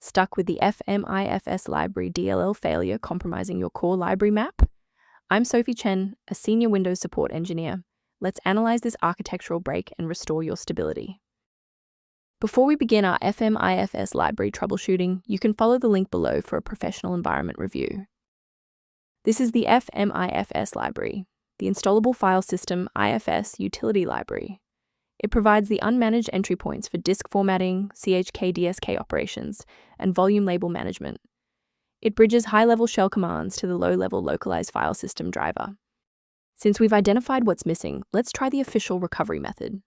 Stuck with the Fmifs Library DLL failure compromising your core library map? I'm Sophie Chen, a senior Windows support engineer. Let's analyze this architectural break and restore your stability. Before we begin our Fmifs library troubleshooting, you can follow the link below for a professional environment review. This is the Fmifs library, the Installable File System Utility library. It provides the unmanaged entry points for disk formatting, CHKDSK operations, and volume label management. It bridges high-level shell commands to the low-level localized file system driver. Since we've identified what's missing, let's try the official recovery method.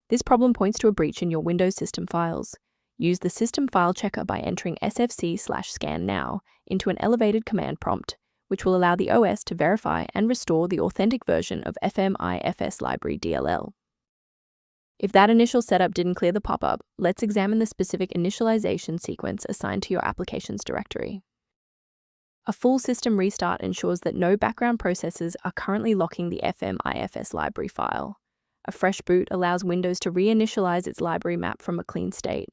This problem points to a breach in your Windows system files. Use the system file checker by entering sfc/scan now into an elevated command prompt, which will allow the OS to verify and restore the authentic version of Fmifs Library DLL. If that initial setup didn't clear the pop-up, let's examine the specific initialization sequence assigned to your applications directory. A full system restart ensures that no background processes are currently locking the Fmifs library file. A fresh boot allows Windows to reinitialize its library map from a clean state.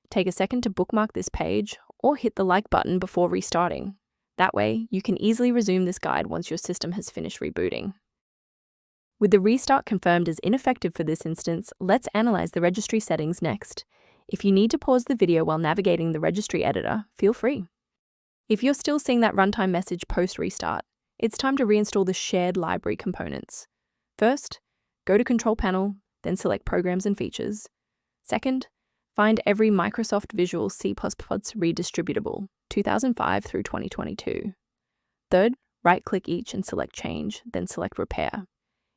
Take a second to bookmark this page or hit the like button before restarting. That way, you can easily resume this guide once your system has finished rebooting. With the restart confirmed as ineffective for this instance, let's analyze the registry settings next. If you need to pause the video while navigating the registry editor, feel free. If you're still seeing that runtime message post-restart, it's time to reinstall the shared library components. First, go to Control Panel, then select Programs and Features. Second, find every Microsoft Visual C++ redistributable, 2005 through 2022. Third, right-click each and select Change, then select Repair.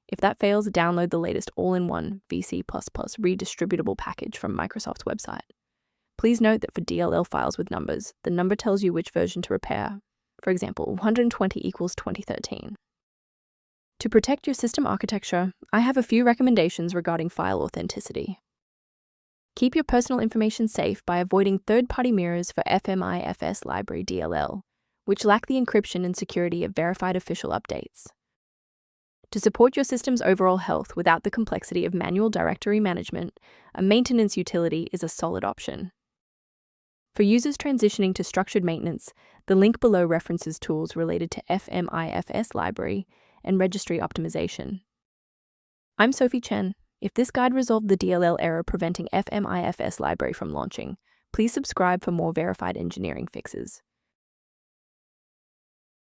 If that fails, download the latest all-in-one VC++ redistributable package from Microsoft's website. Please note that for DLL files with numbers, the number tells you which version to repair. For example, 120 equals 2013. To protect your system architecture, I have a few recommendations regarding file authenticity. Keep your personal information safe by avoiding third-party mirrors for Fmifs Library DLL, which lack the encryption and security of verified official updates. To support your system's overall health without the complexity of manual directory management, a maintenance utility is a solid option. For users transitioning to structured maintenance, the link below references tools related to Fmifs library and registry optimization. I'm Sophie Chen. If this guide resolved the DLL error preventing Fmifs library from launching, please subscribe for more verified engineering fixes.